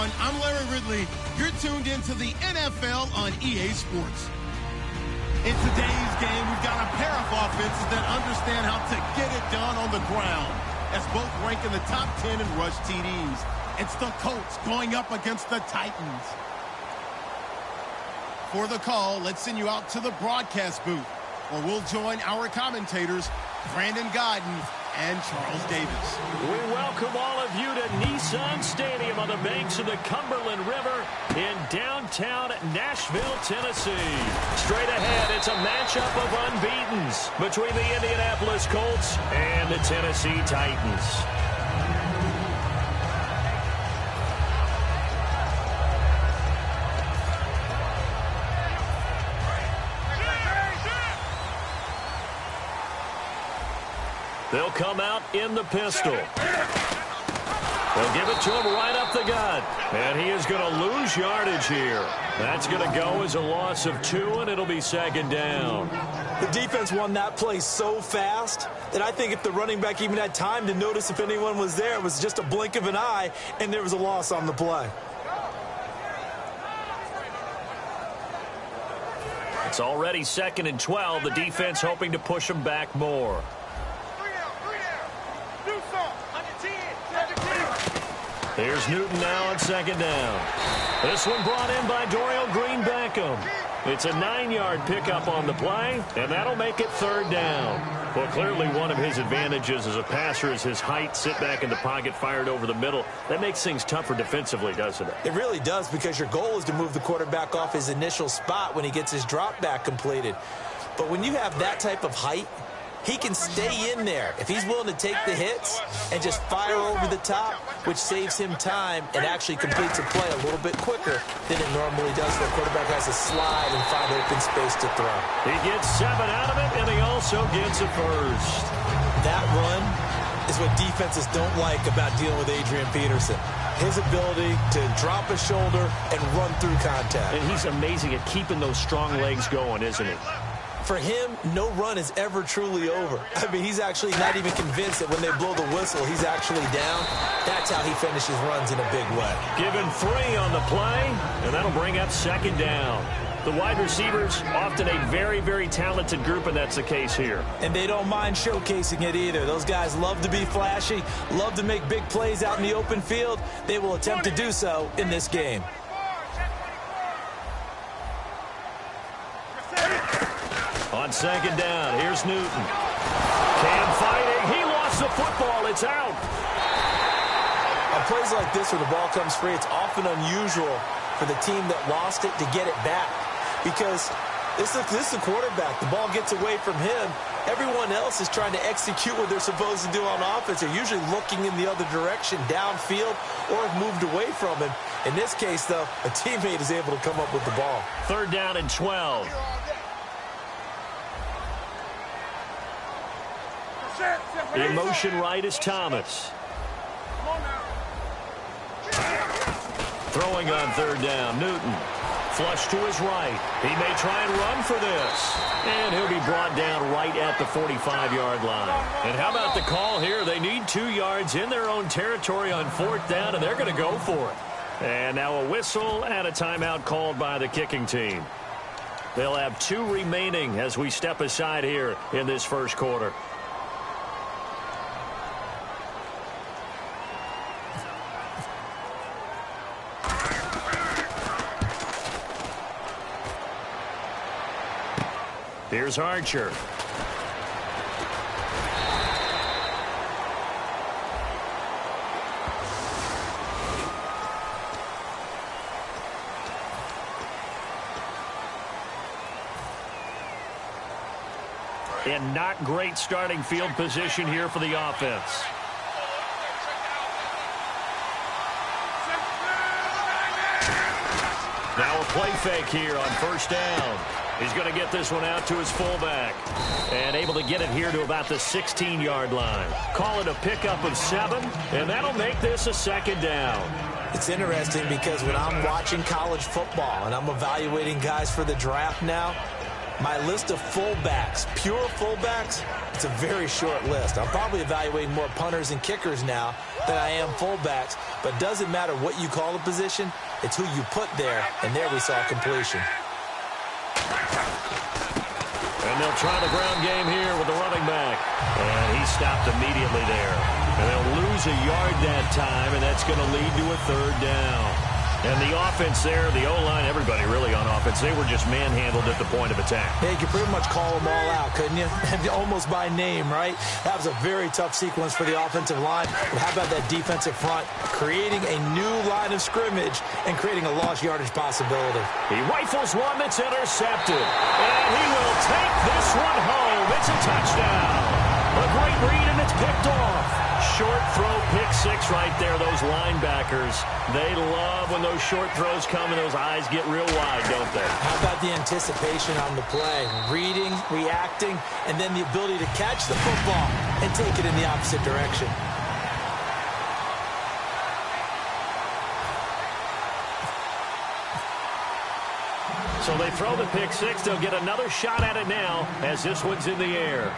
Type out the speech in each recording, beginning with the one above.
everyone. I'm Larry Ridley. You're tuned into the NFL on EA Sports. In today's game, we've got a pair of offenses that understand how to get it done on the ground, as both rank in the top 10 in rush TDs. It's the Colts going up against the Titans. For the call, let's send you out to the broadcast booth, where we'll join our commentators, Brandon Godden and Charles Davis. We welcome all of you to Nissan Stadium on the banks of the Cumberland River in downtown Nashville, Tennessee. Straight ahead, it's a matchup of unbeatens between the Indianapolis Colts and the Tennessee Titans. They'll come out in the pistol. They'll give it to him right up the gut. And he is going to lose yardage here. That's going to go as a loss of 2, and it'll be second down. The defense won that play so fast that I think if the running back even had time to notice if anyone was there, it was just a blink of an eye, and there was a loss on the play. It's already second and 12. The defense hoping to push them back more. Here's Newton now on second down. This one brought in by Dorial Green-Beckham. It's a 9-yard pickup on the play, and that'll make it third down. Well, clearly one of his advantages as a passer is his height, sit back in the pocket, fired over the middle. That makes things tougher defensively, doesn't it? It really does, because your goal is to move the quarterback off his initial spot when he gets his drop back completed. But when you have that type of height, he can stay in there if he's willing to take the hits and just fire over the top, which saves him time and actually completes a play a little bit quicker than it normally does for a quarterback who has to slide and find open space to throw. He gets 7 out of it, and he also gets a first. That run is what defenses don't like about dealing with Adrian Peterson. His ability to drop a shoulder and run through contact. And he's amazing at keeping those strong legs going, isn't he? For him, no run is ever truly over. I mean, he's actually not even convinced that when they blow the whistle, he's actually down. That's how he finishes runs in a big way. Given 3 on the play, and that'll bring up second down. The wide receivers, often a very, very talented group, and that's the case here. And they don't mind showcasing it either. Those guys love to be flashy, love to make big plays out in the open field. They will attempt to do so in this game. On second down, here's Newton. Cam fighting. He lost the football. It's out. On plays like this where the ball comes free, it's often unusual for the team that lost it to get it back, because this is a quarterback. The ball gets away from him. Everyone else is trying to execute what they're supposed to do on offense. They're usually looking in the other direction, downfield, or have moved away from him. In this case, though, a teammate is able to come up with the ball. Third down and 12. In motion right is Thomas. Throwing on third down, Newton. Flush to his right. He may try and run for this. And he'll be brought down right at the 45-yard line. And how about the call here? They need 2 yards in their own territory on fourth down, and they're going to go for it. And now a whistle and a timeout called by the kicking team. They'll have 2 remaining as we step aside here in this first quarter. Here's Archer. And not great starting field position here for the offense. Now a play fake here on first down. He's going to get this one out to his fullback. And able to get it here to about the 16-yard line. Call it a pickup of 7, and that'll make this a second down. It's interesting because when I'm watching college football and I'm evaluating guys for the draft now, my list of fullbacks, pure fullbacks, it's a very short list. I'm probably evaluating more punters and kickers now than I am fullbacks, but it doesn't matter what you call the position, it's who you put there, and there we saw completion. And they'll try the ground game here with the running back. And he stopped immediately there. And they'll lose a yard that time, and that's going to lead to a third down. And the offense there, the O-line, everybody really on offense, they were just manhandled at the point of attack. Yeah, you could pretty much call them all out, couldn't you? Almost by name, right? That was a very tough sequence for the offensive line. But how about that defensive front creating a new line of scrimmage and creating a lost yardage possibility? He rifles one that's intercepted. And he will take this one home. It's a touchdown. A great read, and it's picked off. Short throw, pick six right there. Those linebackers, they love when those short throws come and those eyes get real wide, don't they? How about the anticipation on the play? Reading, reacting, and then the ability to catch the football and take it in the opposite direction. So they throw the pick six. They'll get another shot at it now as this one's in the air.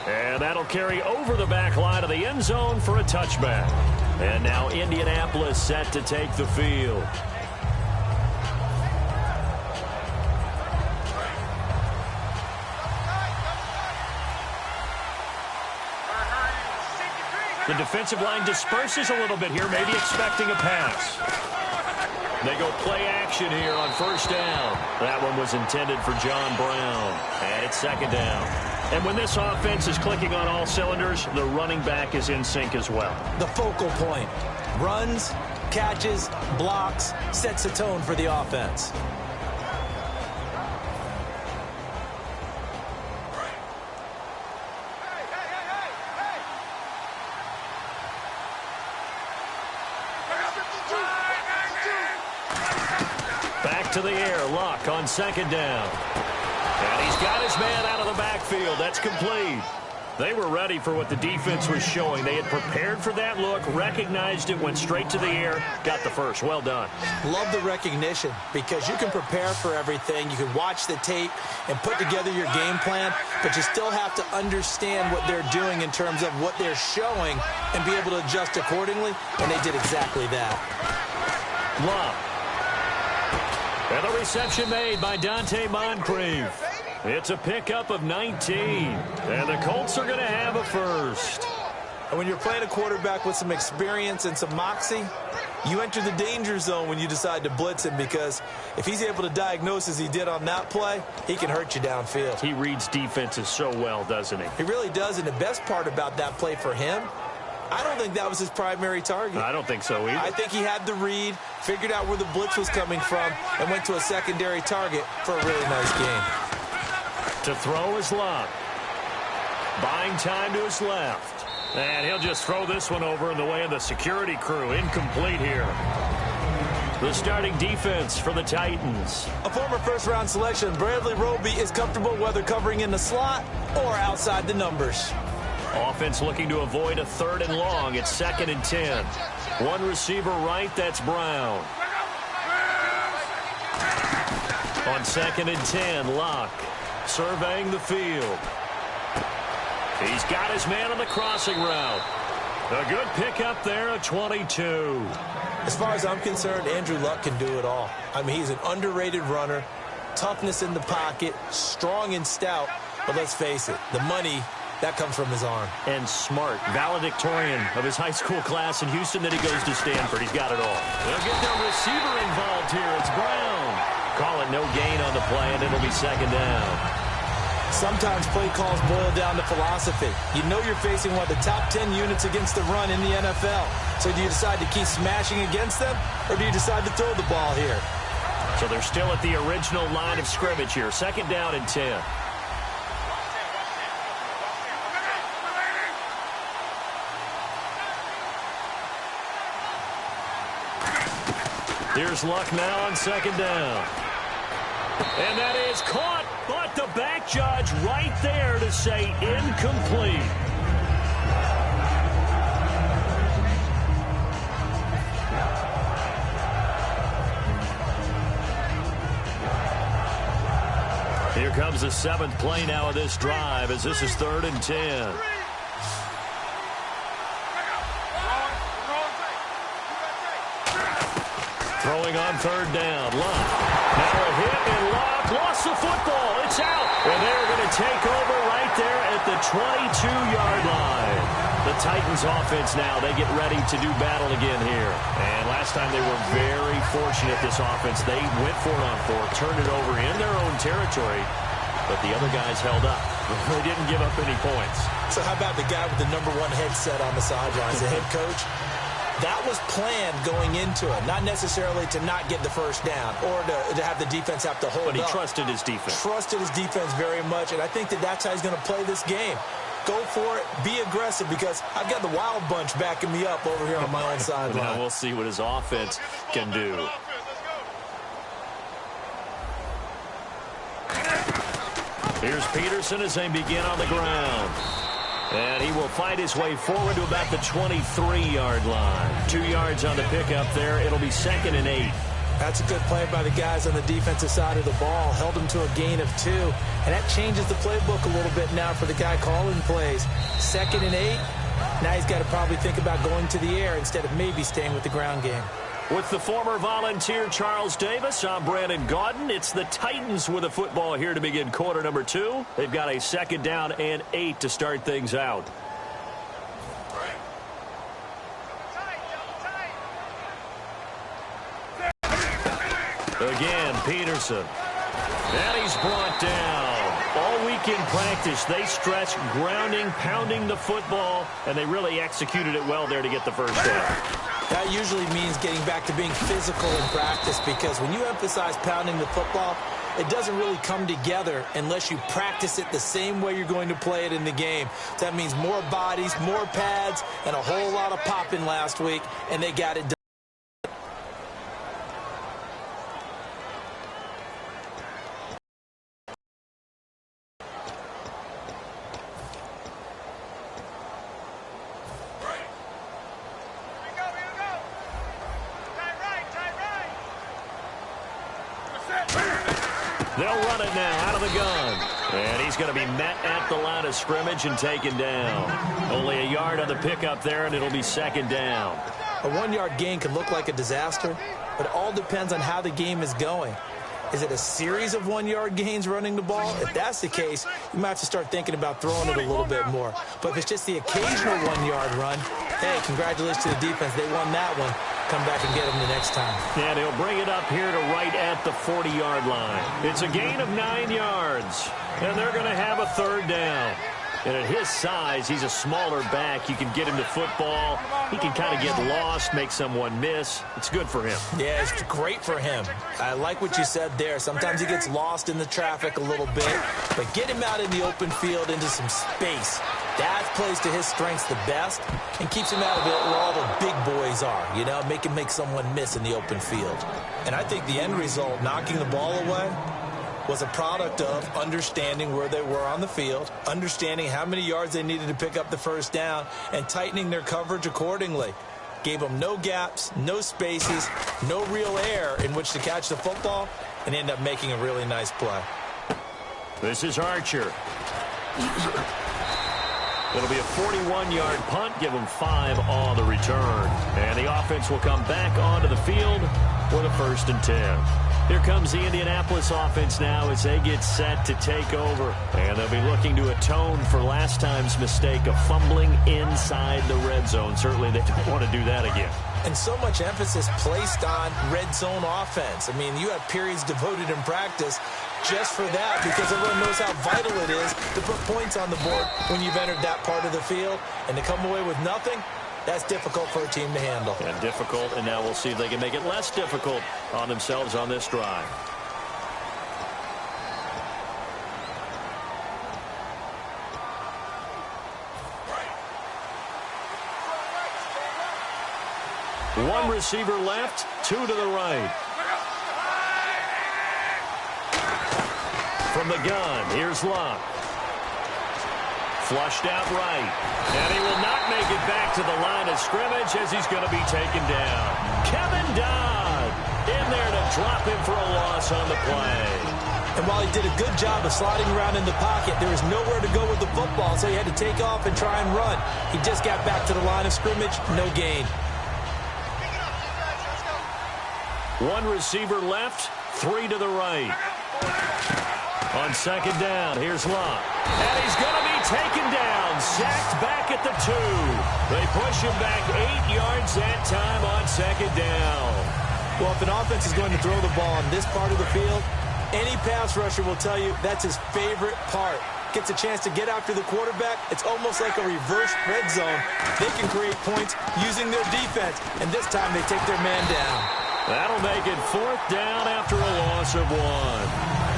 And that'll carry over the back line of the end zone for a touchback. And now Indianapolis set to take the field. The defensive line disperses a little bit here, maybe expecting a pass. They go play action here on first down. That one was intended for John Brown. And it's second down. And when this offense is clicking on all cylinders, the running back is in sync as well. The focal point. Runs, catches, blocks, sets a tone for the offense. Back to the air, Luck on second down. And he's got his man out of the backfield. That's complete. They were ready for what the defense was showing. They had prepared for that look, recognized it, went straight to the air, got the first. Well done. Love the recognition because you can prepare for everything. You can watch the tape and put together your game plan, but you still have to understand what they're doing in terms of what they're showing and be able to adjust accordingly, and they did exactly that. Love. And the reception made by Dante Moncrief. It's a pickup of 19. And the Colts are going to have a first. And when you're playing a quarterback with some experience and some moxie, you enter the danger zone when you decide to blitz him, because if he's able to diagnose as he did on that play, he can hurt you downfield. He reads defenses so well, doesn't he? He really does, and the best part about that play for him, I don't think that was his primary target. I don't think so either. I think he had the read, figured out where the blitz was coming from, and went to a secondary target for a really nice game. To throw is Luck. Buying time to his left. And he'll just throw this one over in the way of the security crew. Incomplete here. The starting defense for the Titans. A former first-round selection, Bradley Roby, is comfortable whether covering in the slot or outside the numbers. Offense looking to avoid a third and long. It's 2nd and 10. One receiver right, that's Brown. On 2nd and 10, Luck surveying the field. He's got his man on the crossing route. A good pickup there at 22. As far as I'm concerned, Andrew Luck can do it all. I mean, he's an underrated runner, toughness in the pocket, strong and stout. But let's face it, the money, that comes from his arm. And smart, valedictorian of his high school class in Houston, then he goes to Stanford. He's got it all. They'll get their receiver involved here. It's Brown. Call it no gain on the play, and it'll be 2nd down. Sometimes play calls boil down to philosophy. You know you're facing one of the top 10 units against the run in the NFL. So do you decide to keep smashing against them, or do you decide to throw the ball here? So they're still at the original line of scrimmage here. 2nd down and 10. Here's Luck now on 2nd down. And that is caught, but the back judge right there to say incomplete. Here comes the 7th play now of this drive as this is 3rd and 10. Throwing on third down. Luck. Now a hit, and Luck lost the football. It's out. And they're going to take over right there at the 22-yard line. The Titans offense now, they get ready to do battle again here. And last time they were very fortunate, this offense. They went for it on fourth, turned it over in their own territory, but the other guys held up. They didn't give up any points. So how about the guy with the number 1 headset on the sidelines, the head coach? That was planned going into it, not necessarily to not get the first down or to have the defense have to hold up. But he trusted his defense. Trusted his defense very much, and I think that's how he's going to play this game. Go for it, be aggressive, because I've got the wild bunch backing me up over here on my own sideline. Now we'll see what his offense can do. Here's Peterson as they begin on the ground. And he will fight his way forward to about the 23-yard line. 2 yards on the pickup there. It'll be 2nd and 8. That's a good play by the guys on the defensive side of the ball. Held him to a gain of 2. And that changes the playbook a little bit now for the guy calling plays. 2nd and 8. Now he's got to probably think about going to the air instead of maybe staying with the ground game. With the former Volunteer Charles Davis, I'm Brandon Gaudin. It's the Titans with the football here to begin quarter number 2. They've got a 2nd down and 8 to start things out. Again, Peterson. And he's brought down. All week in practice, they stretched, grounding, pounding the football, and they really executed it well there to get the first down. That usually means getting back to being physical in practice, because when you emphasize pounding the football, it doesn't really come together unless you practice it the same way you're going to play it in the game. That means more bodies, more pads, and a whole lot of popping last week, and they got it done. They'll run it now out of the gun. And he's going to be met at the line of scrimmage and taken down. Only a yard on the pickup there, and it'll be 2nd down. A 1-yard gain could look like a disaster, but it all depends on how the game is going. Is it a series of 1-yard gains running the ball? If that's the case, you might have to start thinking about throwing it a little bit more. But if it's just the occasional 1-yard run, hey, congratulations to the defense. They won that one. Come back and get them the next time. And he'll bring it up here to right at the 40-yard line. It's a gain of 9 yards, and they're going to have a 3rd down. And at his size, he's a smaller back. You can get him to football. He can kind of get lost, make someone miss. It's good for him. Yeah, it's great for him. I like what you said there. Sometimes he gets lost in the traffic a little bit, but get him out in the open field into some space. That plays to his strengths the best and keeps him out of it where all the big boys are, you know, make him make someone miss in the open field. And I think the end result, knocking the ball away, was a product of understanding where they were on the field, understanding how many yards they needed to pick up the first down, and tightening their coverage accordingly. Gave them no gaps, no spaces, no real air in which to catch the football, and end up making a really nice play. This is Archer. It'll be a 41-yard punt, give them 5 on the return. And the offense will come back onto the field with a 1st and 10. Here comes the Indianapolis offense now as they get set to take over. And they'll be looking to atone for last time's mistake of fumbling inside the red zone. Certainly they don't want to do that again. And so much emphasis placed on red zone offense. I mean, you have periods devoted in practice just for that, because everyone knows how vital it is to put points on the board when you've entered that part of the field. And to come away with nothing, that's difficult for a team to handle. And difficult, and now we'll see if they can make it less difficult on themselves on this drive. One receiver left, 2 to the right. From the gun, here's Luck. Flushed out right. And he will not make it back to the line of scrimmage as he's going to be taken down. Kevin Dodd in there to drop him for a loss on the play. And while he did a good job of sliding around in the pocket, there was nowhere to go with the football, so he had to take off and try and run. He just got back to the line of scrimmage, no gain. One receiver left, 3 to the right. On second down, here's Locke. And he's going to be taken down, sacked back at the 2. They push him back 8 yards that time on second down. Well, if an offense is going to throw the ball on this part of the field, any pass rusher will tell you that's his favorite part. Gets a chance to get after the quarterback. It's almost like a reverse red zone. They can create points using their defense, and this time they take their man down. That'll make it 4th down after a loss of 1.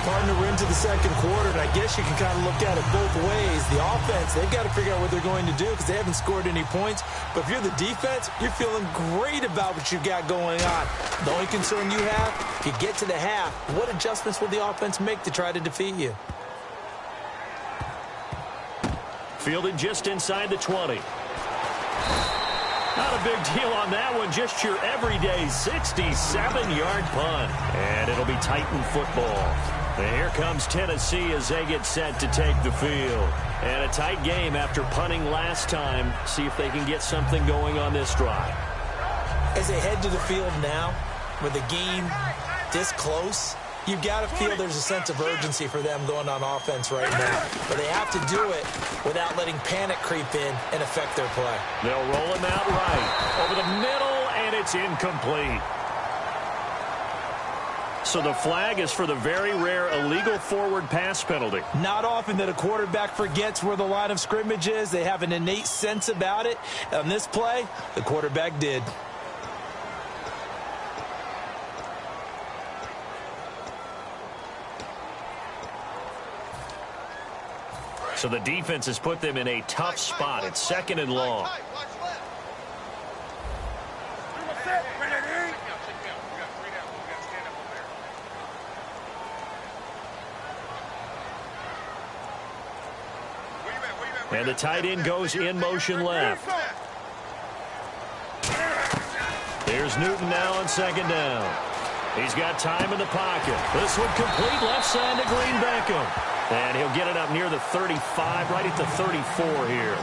Partner, we're into the second quarter, and I guess you can kind of look at it both ways. The offense, they've got to figure out what they're going to do because they haven't scored any points. But if you're the defense, you're feeling great about what you've got going on. The only concern you have, if you get to the half, what adjustments will the offense make to try to defeat you? Fielded just inside the 20. Not a big deal on that one. Just your everyday 67-yard punt. And it'll be Titan football. And here comes Tennessee as they get set to take the field. And a tight game after punting last time. See if they can get something going on this drive. As they head to the field now, with the game this close, you've got to feel there's a sense of urgency for them going on offense right now. But they have to do it without letting panic creep in and affect their play. They'll roll him out right. Over the middle, and it's incomplete. So the flag is for the very rare illegal forward pass penalty. Not often that a quarterback forgets where the line of scrimmage is. They have an innate sense about it. On this play, the quarterback did. So the defense has put them in a tough spot. It's 2nd and long. And the tight end goes in motion left. Here's Newton now on 2nd down. He's got time in the pocket. This one complete left side to Green Beckham. And he'll get it up near the 35, right at the 34 here.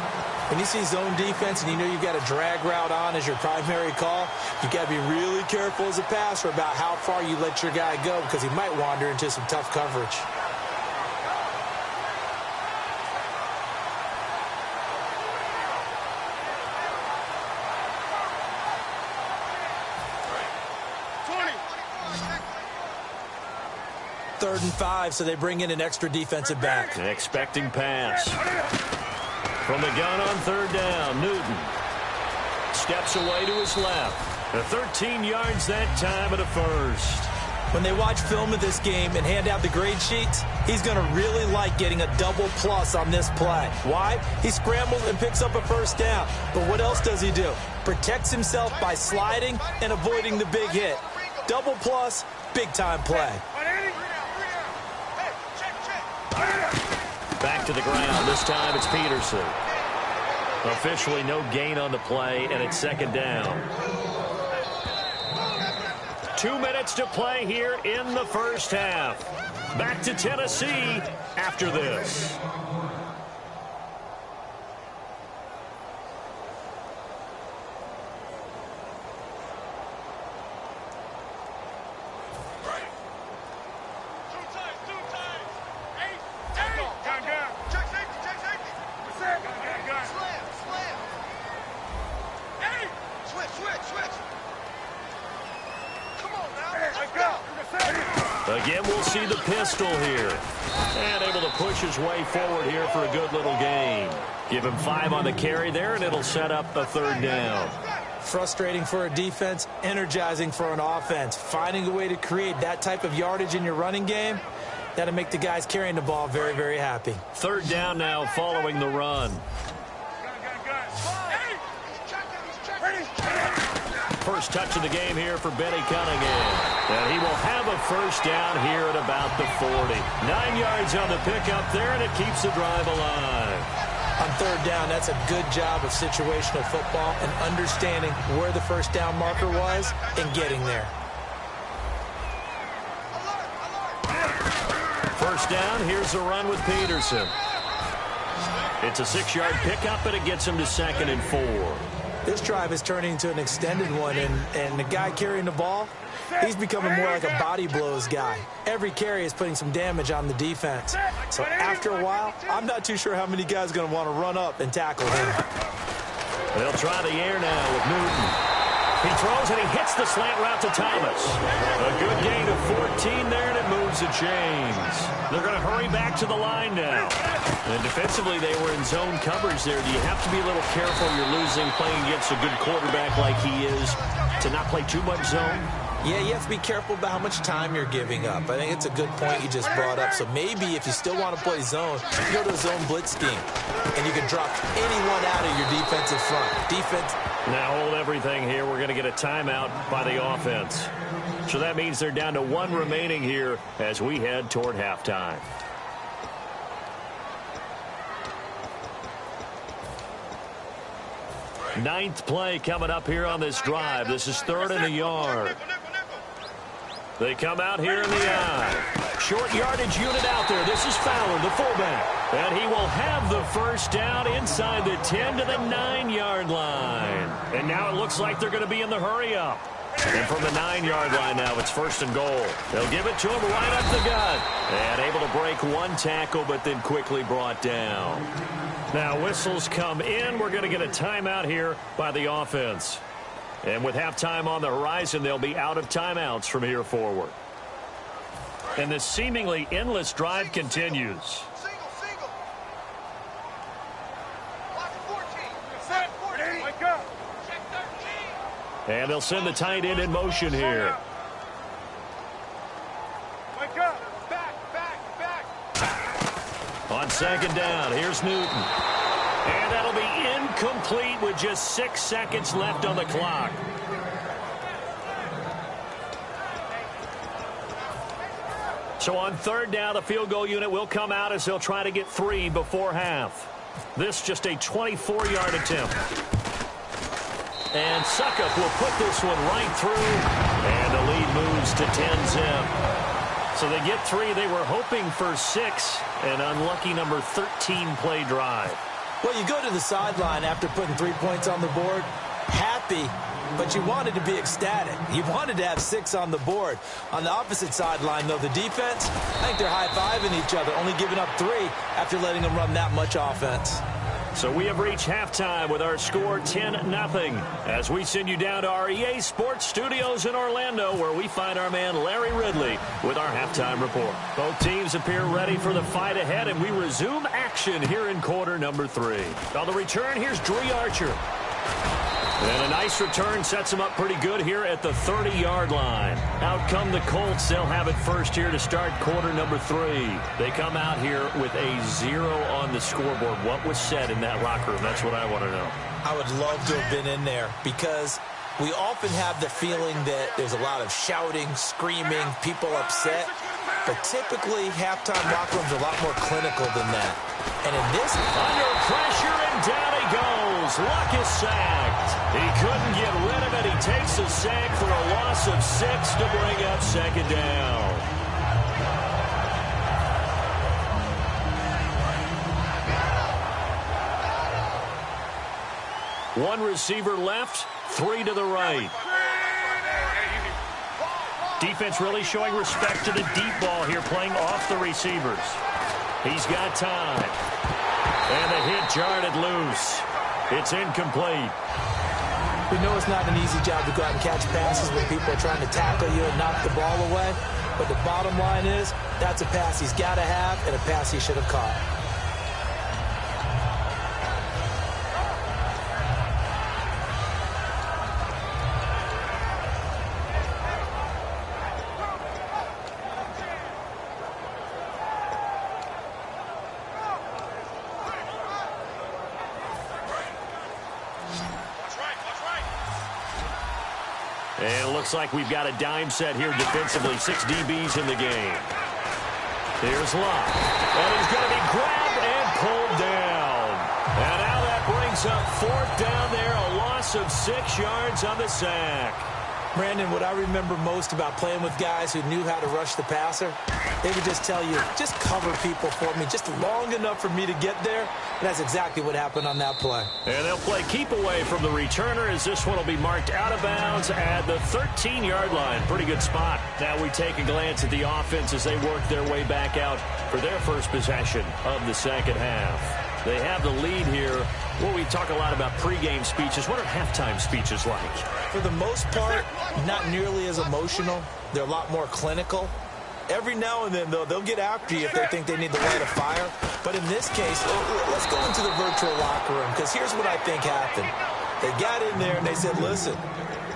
When you see zone defense and you know you've got a drag route on as your primary call, you've got to be really careful as a passer about how far you let your guy go because he might wander into some tough coverage. Third and 5, so they bring in an extra defensive back. An expecting pass. From the gun on 3rd down, Newton steps away to his left. The 13 yards that time at a 1st. When they watch film of this game and hand out the grade sheets, he's going to really like getting a double plus on this play. Why? He scrambles and picks up a 1st down. But what else does he do? Protects himself by sliding and avoiding the big hit. Double plus, big-time play. Back to the ground. This time it's Peterson. Officially no gain on the play, and it's 2nd down. 2 minutes to play here in the 1st half. Back to Tennessee after this. Again, we'll see the pistol here. And able to push his way forward here for a good little gain. Give him 5 on the carry there, and it'll set up a 3rd down. Frustrating for a defense, energizing for an offense. Finding a way to create that type of yardage in your running game, that'll make the guys carrying the ball very, very happy. 3rd down now following the run. First touch of the game here for Benny Cunningham. And he will have a 1st down here at about the 40. 9 yards on the pickup there, and it keeps the drive alive. On 3rd down, that's a good job of situational football and understanding where the 1st down marker was and getting there. 1st down, here's the run with Peterson. It's a 6-yard pickup, and it gets him to 2nd and 4. This drive is turning into an extended one, and the guy carrying the ball, He's becoming more like a body blows guy. Every carry is putting some damage on the defense. So after a while, I'm not too sure how many guys are going to want to run up and tackle him. They'll try the air now with Newton. He throws and he hits the slant route to Thomas. A good gain of 14 there, and it moves the chains. They're going to hurry back to the line now. And defensively, they were in zone coverage there. Do you have to be a little careful? You're losing playing against a good quarterback like he is to not play too much zone? Yeah, you have to be careful about how much time you're giving up. I think it's a good point you just brought up. So maybe if you still want to play zone, you go to a zone blitz scheme, and you can drop anyone out of your defensive front. Now hold everything here. We're going to get a timeout by the offense. So that means they're down to one remaining here as we head toward halftime. Ninth play coming up here on this drive. This is 3rd and a yard. They come out here in the I. Short yardage unit out there. This is Fowler, the fullback. And he will have the first down inside the 10 to the 9-yard line. And now it looks like they're going to be in the hurry-up. And from the 9-yard line now, it's 1st and goal. They'll give it to him right up the gut. And able to break one tackle, but then quickly brought down. Now whistles come in. We're going to get a timeout here by the offense. And with halftime on the horizon, they'll be out of timeouts from here forward. And this seemingly endless drive continues. And they'll send the tight end in motion here. On 2nd down, here's Newton. And that'll be incomplete with just 6 seconds left on the clock. So on 3rd down, the field goal unit will come out as they'll try to get 3 before half. This just a 24-yard attempt. And Suckup will put this one right through. And the lead moves to 10-zip. So they get 3. They were hoping for 6. An unlucky number 13 play drive. Well, you go to the sideline after putting 3 points on the board, happy, but you wanted to be ecstatic. You wanted to have 6 on the board. On the opposite sideline, though, the defense, I think they're high-fiving each other, only giving up 3 after letting them run that much offense. So we have reached halftime with our score 10-0 as we send you down to our EA Sports Studios in Orlando, where we find our man Larry Ridley with our halftime report. Both teams appear ready for the fight ahead, and we resume action here in quarter number 3. On the return, here's Dree Archer. And a nice return sets them up pretty good here at the 30-yard line. Out come the Colts. They'll have it first here to start quarter number 3. They come out here with a 0 on the scoreboard. What was said in that locker room? That's what I want to know. I would love to have been in there because we often have the feeling that there's a lot of shouting, screaming, people upset. But typically, halftime locker rooms are a lot more clinical than that. And in this, under pressure, and down he goes. Luck is sacked. He couldn't get rid of it. He takes a sack for a loss of 6 to bring up 2nd down. One receiver left, 3 to the right. Defense really showing respect to the deep ball here, playing off the receivers. He's got time. And the hit jarred it loose. It's incomplete. We know it's not an easy job to go out and catch passes when people are trying to tackle you and knock the ball away. But the bottom line is, that's a pass he's got to have and a pass he should have caught. And it looks like we've got a dime set here defensively. 6 DBs in the game. Here's Luck. And he's going to be grabbed and pulled down. And now that brings up 4th down there. A loss of 6 yards on the sack. Brandon, what I remember most about playing with guys who knew how to rush the passer, they would just tell you, just cover people for me, just long enough for me to get there. And that's exactly what happened on that play. And they'll play keep away from the returner as this one will be marked out of bounds at the 13-yard line. Pretty good spot. Now we take a glance at the offense as they work their way back out for their first possession of the second half. They have the lead here. Well, we talk a lot about pregame speeches. What are halftime speeches like? For the most part, not nearly as emotional. They're a lot more clinical. Every now and then, though, they'll get after you if they think they need to light a fire. But in this case, let's go into the virtual locker room, because here's what I think happened. They got in there and they said, listen,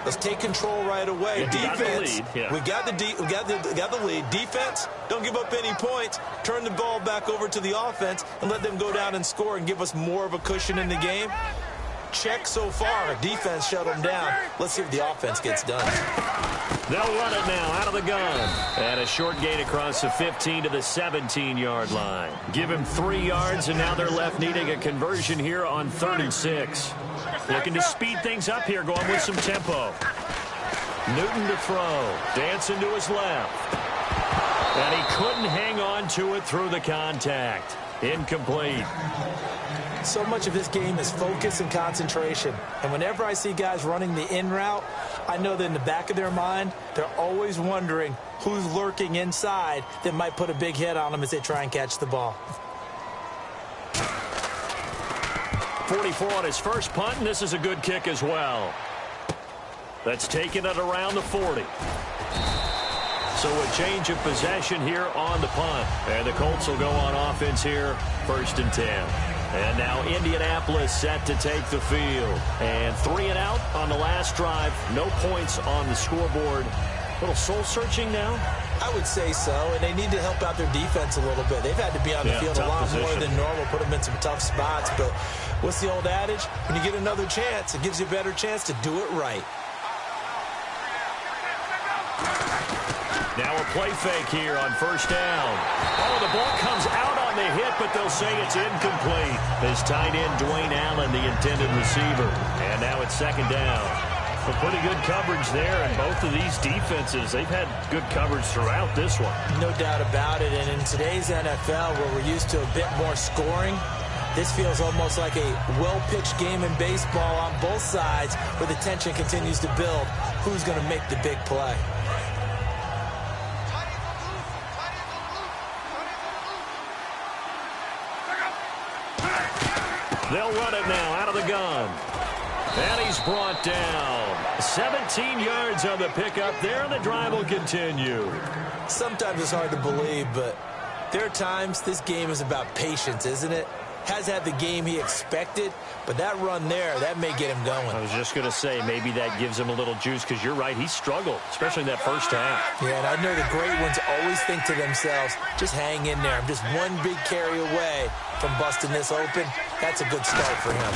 let's take control right away. Defense, we got the lead. Defense, don't give up any points. Turn the ball back over to the offense and let them go down and score and give us more of a cushion in the game. Check so far. Defense shut them down. Let's see if the offense gets done. They'll run it now out of the gun. And a short gain across the 15 to the 17-yard line. Give him 3 yards, and now they're left needing a conversion here on 3rd and 6. Looking to speed things up here, going with some tempo. Newton to throw. Dancing to his left. And he couldn't hang on to it through the contact. Incomplete. So much of this game is focus and concentration. And whenever I see guys running the in route, I know that in the back of their mind, they're always wondering who's lurking inside that might put a big hit on them as they try and catch the ball. 44 on his first punt, and this is a good kick as well. That's taken it around the 40. So a change of possession here on the punt. And the Colts will go on offense here, 1st and 10. And now Indianapolis set to take the field. And 3 and out on the last drive. No points on the scoreboard. A little soul-searching now? I would say so, and they need to help out their defense a little bit. They've had to be on the field a lot more than normal, put them in some tough spots. But what's the old adage? When you get another chance, it gives you a better chance to do it right. Now a play fake here on 1st down. Oh, the ball comes out on the hit, but they'll say it's incomplete. This tight end, Dwayne Allen, the intended receiver. And now it's 2nd down. But pretty good coverage there, and both of these defenses, they've had good coverage throughout this one. No doubt about it, and in today's NFL, where we're used to a bit more scoring, this feels almost like a well-pitched game in baseball on both sides, where the tension continues to build. Who's going to make the big play? They'll run it now out of the gun. And he's brought down. 17 yards on the pickup there, and the drive will continue. Sometimes it's hard to believe, but there are times this game is about patience, isn't it? Has had the game he expected, but that run there, that may get him going. I was just going to say, maybe that gives him a little juice, because you're right, he struggled, especially in that first half. Yeah, and I know the great ones always think to themselves, just hang in there. I'm just one big carry away from busting this open. That's a good start for him.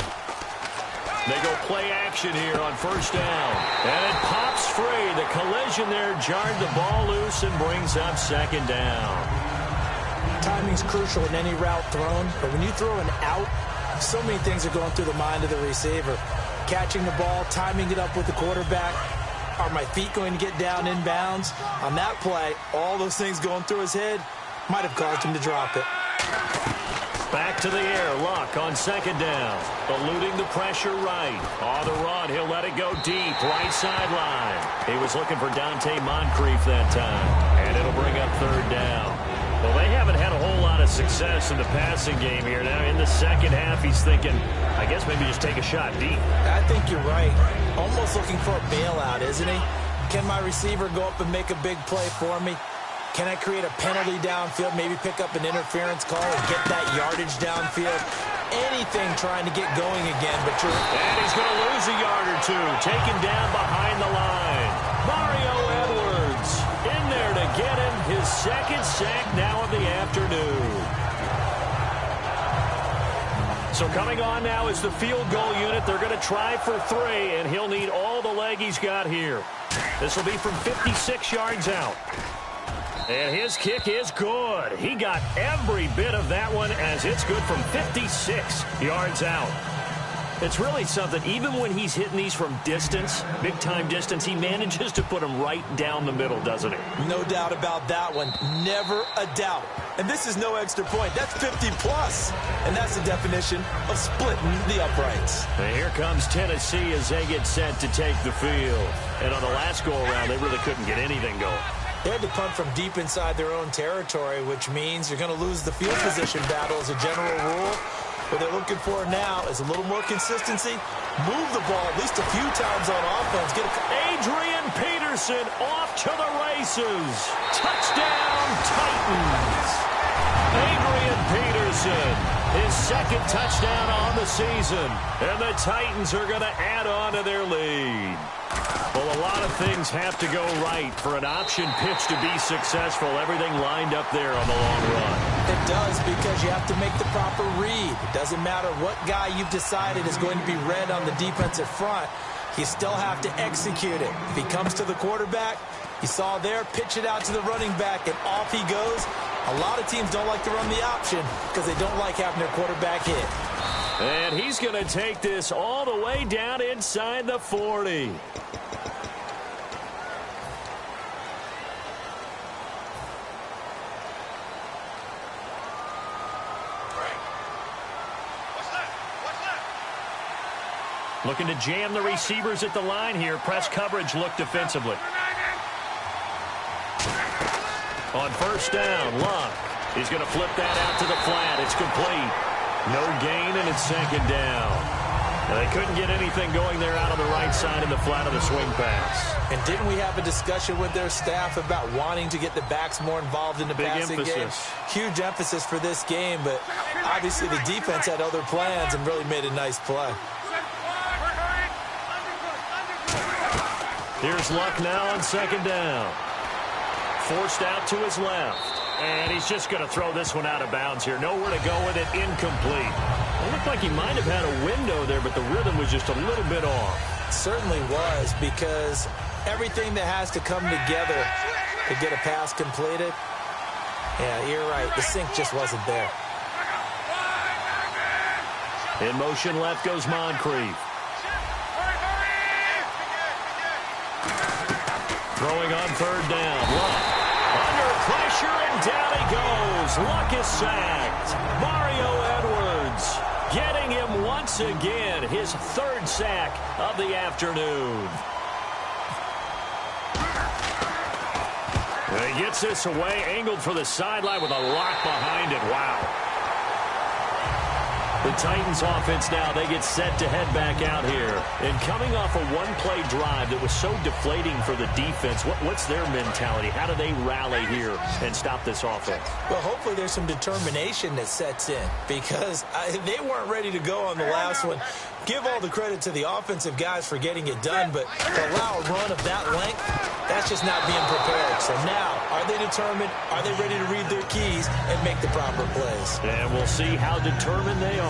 They go play action here on 1st down. And it pops free. The collision there jarred the ball loose and brings up 2nd down. Timing's crucial in any route thrown, but when you throw an out, so many things are going through the mind of the receiver. Catching the ball, timing it up with the quarterback. Are my feet going to get down inbounds? On that play, all those things going through his head might have caused him to drop it. Back to the air. Luck on 2nd down. Eluding the pressure right. On the run, he'll let it go deep. Right sideline. He was looking for Dante Moncrief that time. And it'll bring up 3rd down. Well, they haven't had a whole lot of success in the passing game here. Now, in the second half, he's thinking, I guess maybe just take a shot deep. I think you're right. Almost looking for a bailout, isn't he? Can my receiver go up and make a big play for me? Can I create a penalty downfield, maybe pick up an interference call and get that yardage downfield? Anything trying to get going again, but you're... And he's going to lose a yard or two. Taken down behind the line. Mario Edwards in there to get him his 2nd sack now of the afternoon. So coming on now is the field goal unit. They're going to try for 3, and he'll need all the leg he's got here. This will be from 56 yards out. And his kick is good. He got every bit of that one as it's good from 56 yards out. It's really something. Even when he's hitting these from distance, big-time distance, he manages to put them right down the middle, doesn't he? No doubt about that one. Never a doubt. And this is no extra point. That's 50-plus. And that's the definition of splitting the uprights. And here comes Tennessee as they get set to take the field. And on the last go-around, they really couldn't get anything going. They had to punt from deep inside their own territory, which means you're going to lose the field position battle as a general rule. What they're looking for now is a little more consistency. Move the ball at least a few times on offense. Adrian Peterson off to the races. Touchdown, Titans. Adrian Peterson, his second touchdown on the season. And the Titans are going to add on to their lead. Well, a lot of things have to go right for an option pitch to be successful. Everything lined up there on the long run. It does, because you have to make the proper read. It doesn't matter what guy you've decided is going to be read on the defensive front. You still have to execute it. If he comes to the quarterback, you saw there, pitch it out to the running back, and off he goes. A lot of teams don't like to run the option because they don't like having their quarterback hit. And he's going to take this all the way down inside the 40. Looking to jam the receivers at the line here. Press coverage look defensively. On first down, Luck. He's going to flip that out to the flat. It's complete. No gain, and it's second down. And they couldn't get anything going there out on the right side of the flat of the swing pass. And didn't we have a discussion with their staff about wanting to get the backs more involved in the passing game? Huge emphasis for this game, but obviously the defense had other plans and really made a nice play. Here's Luck now on second down. Forced out to his left. And he's just going to throw this one out of bounds here. Nowhere to go with it. Incomplete. It looked like he might have had a window there, but the rhythm was just a little bit off. It certainly was, because everything that has to come together to get a pass completed, yeah, you're right. The sync just wasn't there. In motion left goes Moncrief. Throwing on third down. Luck under pressure, and down he goes. Luck is sacked. Mario Edwards getting him once again. His third sack of the afternoon. And he gets this away, angled for the sideline with a lock behind it. Wow. The Titans offense now, they get set to head back out here. And coming off a one-play drive that was so deflating for the defense, what's their mentality? How do they rally here and stop this offense? Well, hopefully there's some determination that sets in, because they weren't ready to go on the last one. Give all the credit to the offensive guys for getting it done, but to allow a run of that length, that's just not being prepared. So now, are they determined? Are they ready to read their keys and make the proper plays? And we'll see how determined they are.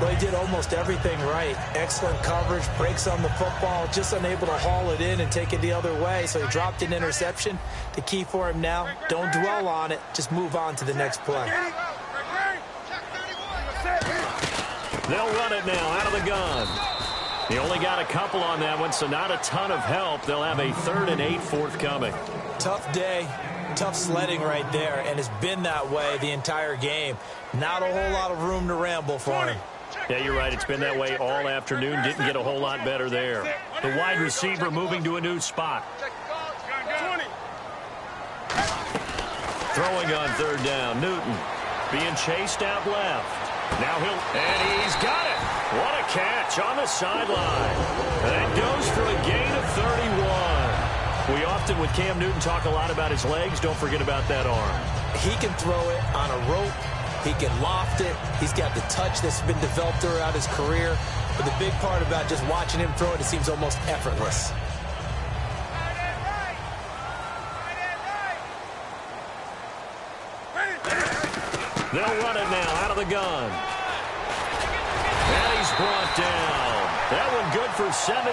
Well, he did almost everything right. Excellent coverage, breaks on the football, just unable to haul it in and take it the other way. So he dropped an interception. The key for him now, don't dwell on it. Just move on to the next play. They'll run it now out of the gun. He only got a couple on that one, so not a ton of help. They'll have a 3rd and 8 forthcoming. Tough day, tough sledding right there, and it's been that way the entire game. Not a whole lot of room to ramble for him. Yeah, you're right. It's been that way all afternoon. Didn't get a whole lot better there. The wide receiver moving to a new spot. Throwing on third down, Newton being chased out left. Now and he's got it. What a catch on the sideline. And goes for a gain of 31. We often, with Cam Newton, talk a lot about his legs. Don't forget about that arm. He can throw it on a rope. He can loft it. He's got the touch that's been developed throughout his career. But the big part about just watching him throw it, it seems almost effortless. They'll run it now out of the gun. And he's brought down. That one good for 17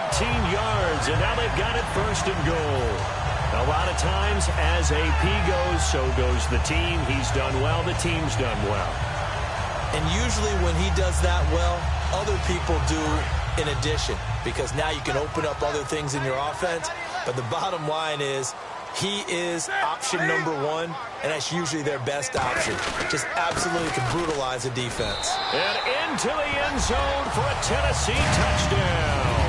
yards. And now they've got it 1st and goal. A lot of times, as AP goes, so goes the team. He's done well. The team's done well. And usually when he does that well, other people do in addition, because now you can open up other things in your offense. But the bottom line is he is option number one, and that's usually their best option. Just absolutely can brutalize a defense. And into the end zone for a Tennessee touchdown.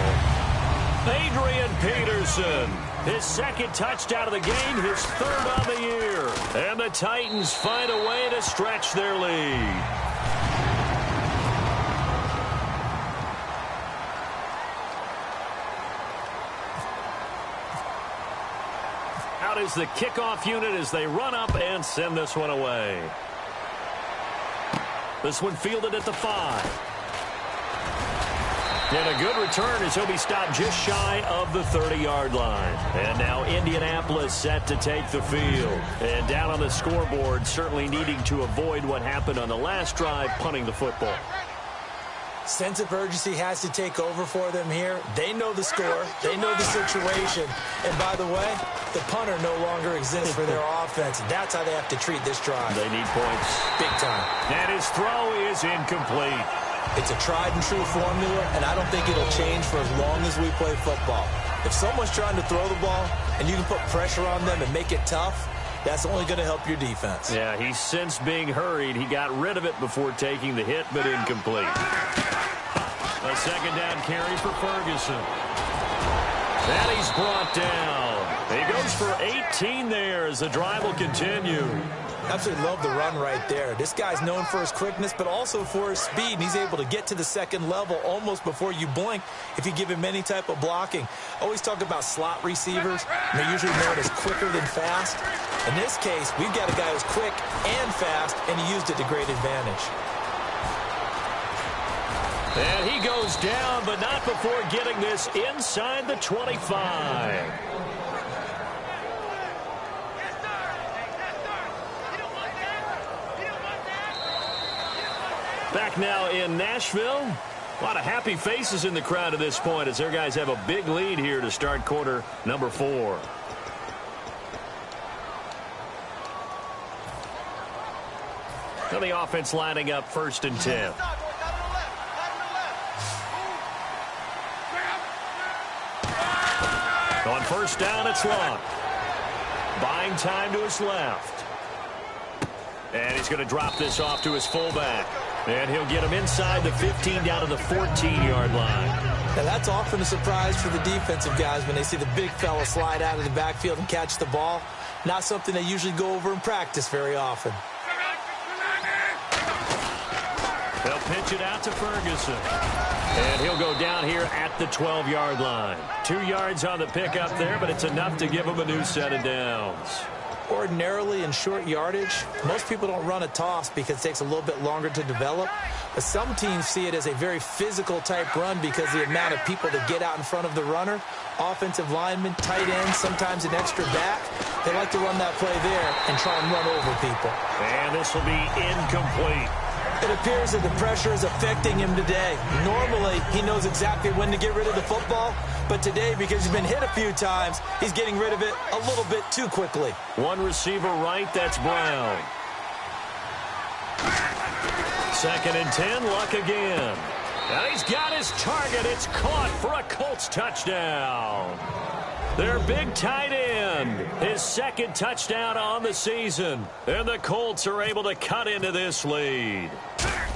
Adrian Peterson, his second touchdown of the game, his third on the year. And the Titans find a way to stretch their lead. Out is the kickoff unit as they run up and send this one away. This one fielded at the 5. And a good return as he'll be stopped just shy of the 30-yard line. And now Indianapolis set to take the field. And down on the scoreboard, certainly needing to avoid what happened on the last drive, punting the football. Sense of urgency has to take over for them here. They know the score. They know the situation. And by the way, the punter no longer exists for their offense. That's how they have to treat this drive. They need points. Big time. And his throw is incomplete. It's a tried-and-true formula, and I don't think it'll change for as long as we play football. If someone's trying to throw the ball and you can put pressure on them and make it tough, that's only going to help your defense. Yeah, he's since being hurried. He got rid of it before taking the hit, but incomplete. A second down carry for Ferguson. And he's brought down. He goes for 18 there as the drive will continue. Absolutely love the run right there. This guy's known for his quickness, but also for his speed. And he's able to get to the second level almost before you blink if you give him any type of blocking. Always talk about slot receivers. They're usually known as quicker than fast. In this case, we've got a guy who's quick and fast, and he used it to great advantage. And he goes down, but not before getting this inside the 25. Back now in Nashville. A lot of happy faces in the crowd at this point as their guys have a big lead here to start quarter number 4. Now the offense lining up 1st and 10. On 1st down, it's Luck. Buying time to his left. And he's going to drop this off to his fullback. And he'll get him inside the 15 down to the 14-yard line. Now that's often a surprise for the defensive guys when they see the big fella slide out of the backfield and catch the ball. Not something they usually go over in practice very often. They'll pitch it out to Ferguson. And he'll go down here at the 12-yard line. 2 yards on the pickup there, but it's enough to give him a new set of downs. Ordinarily in short yardage, most people don't run a toss because it takes a little bit longer to develop. But some teams see it as a very physical type run because the amount of people that get out in front of the runner, offensive linemen, tight ends, sometimes an extra back, they like to run that play there and try and run over people. And this will be incomplete. It appears that the pressure is affecting him today. Normally, he knows exactly when to get rid of the football, but today, because he's been hit a few times, he's getting rid of it a little bit too quickly. One receiver right, that's Brown. 2nd and 10, Luck again. And he's got his target. It's caught for a Colts touchdown. Their big tight end, his 2nd touchdown on the season. And the Colts are able to cut into this lead.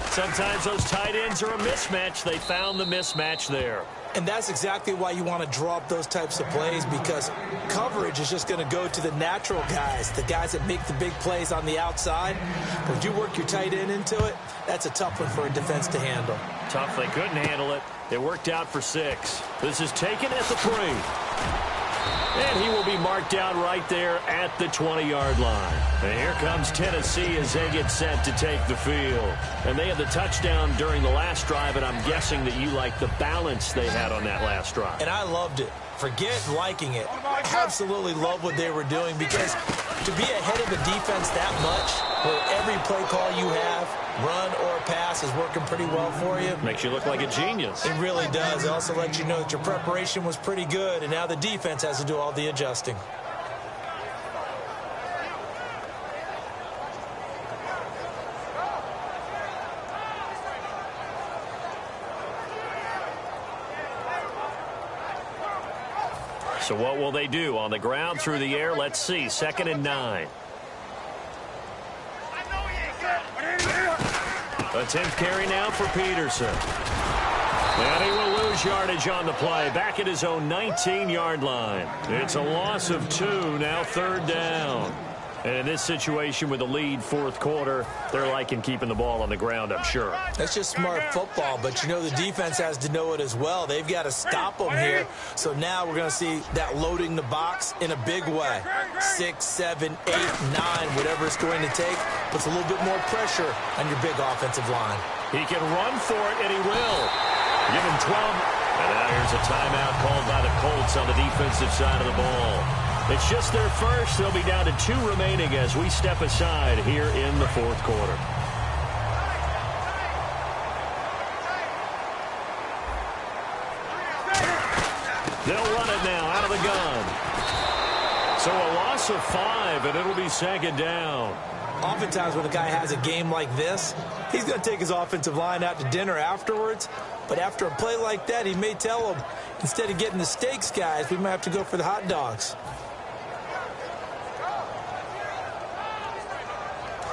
Sometimes those tight ends are a mismatch. They found the mismatch there. And that's exactly why you want to draw up those types of plays, because coverage is just going to go to the natural guys, the guys that make the big plays on the outside. But if you work your tight end into it, that's a tough one for a defense to handle. Tough. They couldn't handle it. It worked out for 6. This is taken at the 3. And he will be marked down right there at the 20-yard line. And here comes Tennessee as they get set to take the field. And they had the touchdown during the last drive, and I'm guessing that you like the balance they had on that last drive. And I loved it. Forget liking it. I absolutely love what they were doing, because to be ahead of a defense that much, where every play call you have, run or pass, is working pretty well for you. Makes you look like a genius. It really does. It also lets you know that your preparation was pretty good, and now the defense has to do all the adjusting. So what will they do? On the ground, through the air, let's see. 2nd and 9. A 10th carry now for Peterson. And he will lose yardage on the play. Back at his own 19-yard line. It's a loss of 2, now 3rd down. And in this situation with the lead 4th quarter, they're liking keeping the ball on the ground, I'm sure. That's just smart football, but you know the defense has to know it as well. They've got to stop them here. So now we're going to see that loading the box in a big way. 6, 7, 8, 9, whatever it's going to take, puts a little bit more pressure on your big offensive line. He can run for it, and he will. Give him 12. And now here's a timeout called by the Colts on the defensive side of the ball. It's just their first. They'll be down to 2 remaining as we step aside here in the 4th quarter. They'll run it now out of the gun. So a loss of 5, and it'll be 2nd down. Oftentimes when a guy has a game like this, he's going to take his offensive line out to dinner afterwards. But after a play like that, he may tell them, instead of getting the steaks, guys, we might have to go for the hot dogs.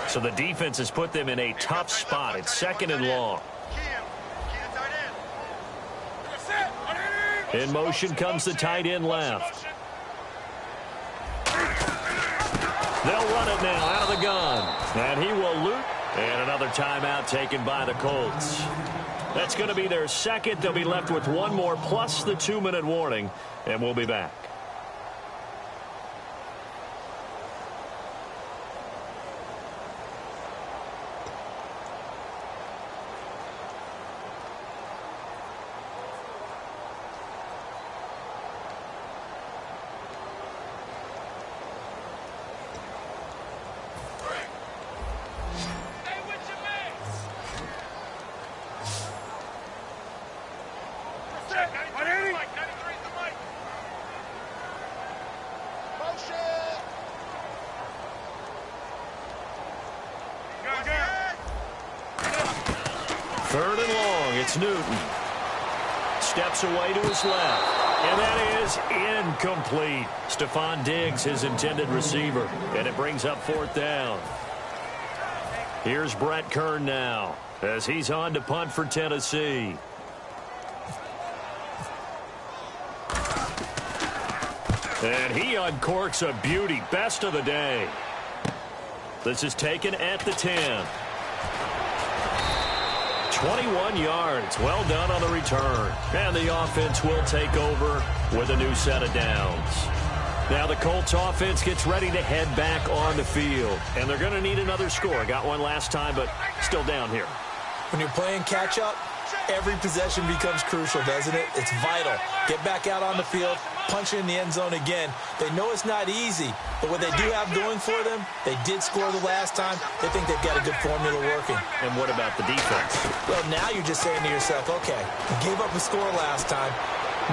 So the defense has put them in a tough spot. It's 2nd and long. In motion comes the tight end left. They'll run it now out of the gun. And he will loot. And another timeout taken by the Colts. That's going to be their 2nd. They'll be left with 1 more plus the 2-minute warning. And we'll be back. It's Newton. Steps away to his left. And that is incomplete. Stephon Diggs, his intended receiver. And it brings up 4th down. Here's Brett Kern now as he's on to punt for Tennessee. And he uncorks a beauty. Best of the day. This is taken at the 10. 21 yards. Well done on the return. And the offense will take over with a new set of downs. Now the Colts offense gets ready to head back on the field. And they're going to need another score. Got one last time, but still down here. When you're playing catch-up, every possession becomes crucial, doesn't it? It's vital. Get back out on the field, punch it in the end zone again. They know it's not easy, but what they do have going for them, they did score the last time. They think they've got a good formula working. And what about the defense? Well, now you're just saying to yourself, okay, we gave up a score last time.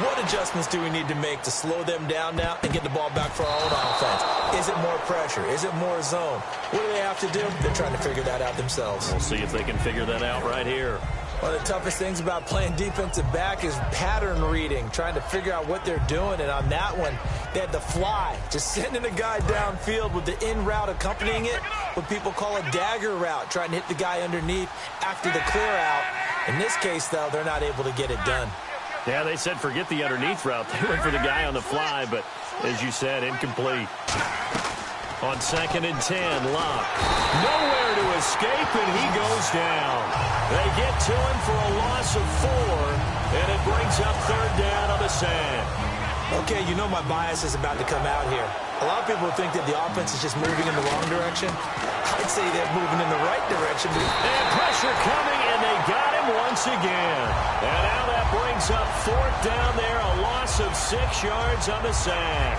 What adjustments do we need to make to slow them down now and get the ball back for our own offense? Is it more pressure? Is it more zone? What do they have to do? They're trying to figure that out themselves. We'll see if they can figure that out right here. One of the toughest things about playing defensive back is pattern reading, trying to figure out what they're doing. And on that one, they had the fly, just sending a guy downfield with the in route accompanying it, what people call a dagger route, trying to hit the guy underneath after the clear out. In this case, though, they're not able to get it done. Yeah, they said forget the underneath route. They went for the guy on the fly, but as you said, incomplete. On 2nd and 10, Locke. Nowhere to escape, and he goes down. They get to him for a loss of 4, and it brings up 3rd down on the sack. Okay, you know my bias is about to come out here. A lot of people think that the offense is just moving in the wrong direction. I'd say they're moving in the right direction. And pressure coming, and they got him once again. And now that brings up 4th down there, a loss of 6 yards on the sack.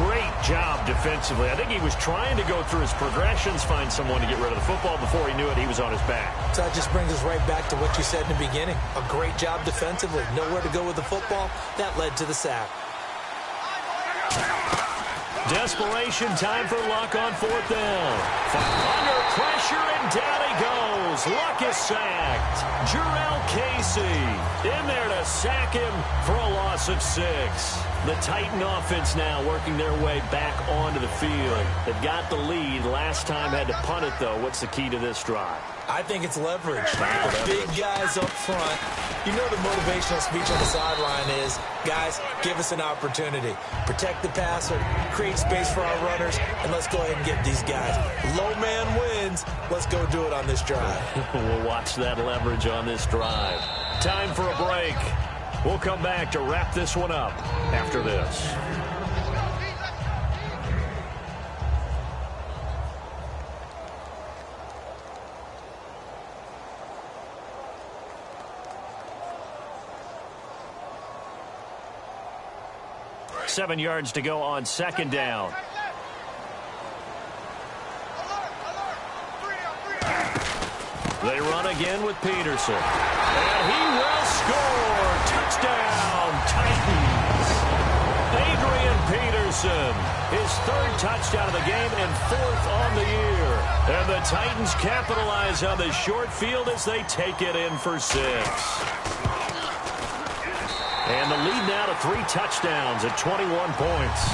Great job defensively. I think he was trying to go through his progressions, find someone to get rid of the football. Before he knew it, he was on his back. So that just brings us right back to what you said in the beginning. A great job defensively. Nowhere to go with the football. That led to the sack. Desperation time for Luck on 4th down. Under pressure, and down he goes. goes. Luck is sacked. Jarrell Casey in there to sack him for a loss of 6. The Titan offense now working their way back onto the field. They've got the lead. Last time had to punt it, though. What's the key to this drive? I think it's leverage. Big guys up front. You know the motivational speech on the sideline is, guys, give us an opportunity. Protect the passer, create space for our runners, and let's go ahead and get these guys. Low man wins. Let's go do it on this drive. We'll watch that leverage on this drive. Time for a break. We'll come back to wrap this one up after this. Seven yards to go on second down. They run again with Peterson. And he will score. Touchdown, Titans. Adrian Peterson, his 3rd touchdown of the game and 4th on the year. And the Titans capitalize on the short field as they take it in for 6. And the lead now to 3 touchdowns at 21 points.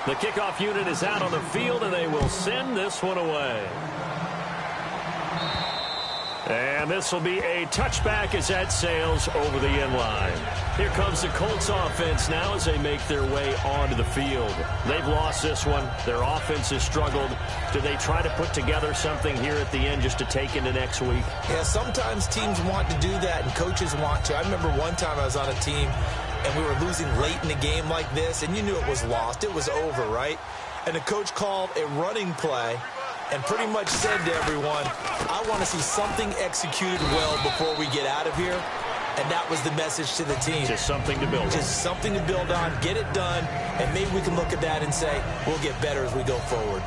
The kickoff unit is out on the field, and they will send this one away. And this will be a touchback as that sails over the end line. Here comes the Colts offense now as they make their way onto the field. They've lost this one. Their offense has struggled. Do they try to put together something here at the end just to take into next week? Yeah, sometimes teams want to do that and coaches want to. I remember one time I was on a team and we were losing late in a game like this, and you knew it was lost. It was over, right? And the coach called a running play and pretty much said to everyone, I want to see something executed well before we get out of here. And that was the message to the team. Just something to build on. Just something to build on, get it done, and maybe we can look at that and say, we'll get better as we go forward.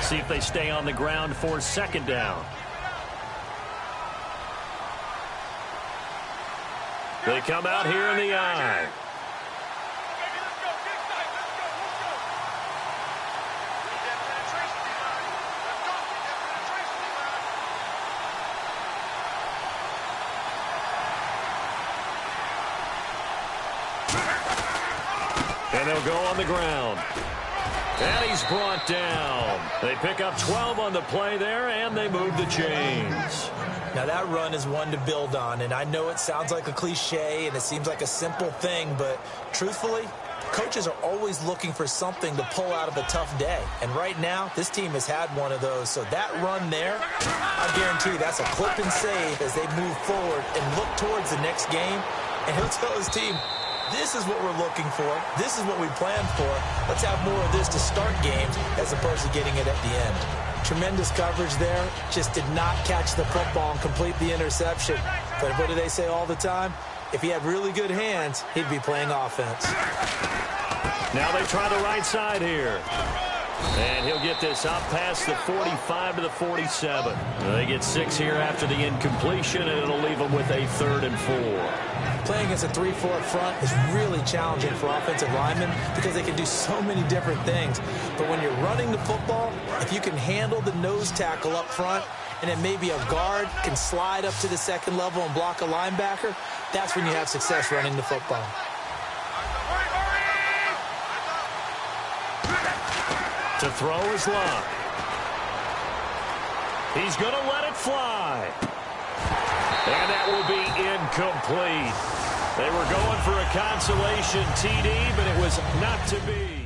See if they stay on the ground for second down. They come out here in the eye. And they'll go on the ground. And he's brought down. They pick up 12 on the play there, and they move the chains. Now, that run is one to build on, and I know it sounds like a cliche, and it seems like a simple thing, but truthfully, coaches are always looking for something to pull out of a tough day. And right now, this team has had one of those. So that run there, I guarantee that's a clip and save as they move forward and look towards the next game. And he'll tell his team, this is what we're looking for. This is what we planned for. Let's have more of this to start games as opposed to getting it at the end. Tremendous coverage there. Just did not catch the football and complete the interception. But what do they say all the time? If he had really good hands, he'd be playing offense. Now they try the right side here. And he'll get this out past the 45 to the 47. They get 6 here after the incompletion, and it'll leave them with a 3rd and 4. Playing against a 3-4 front is really challenging for offensive linemen because they can do so many different things. But when you're running the football, if you can handle the nose tackle up front, and then maybe a guard can slide up to the second level and block a linebacker, that's when you have success running the football. To throw is Luck. He's going to let it fly. And that will be incomplete. They were going for a consolation TD, but it was not to be.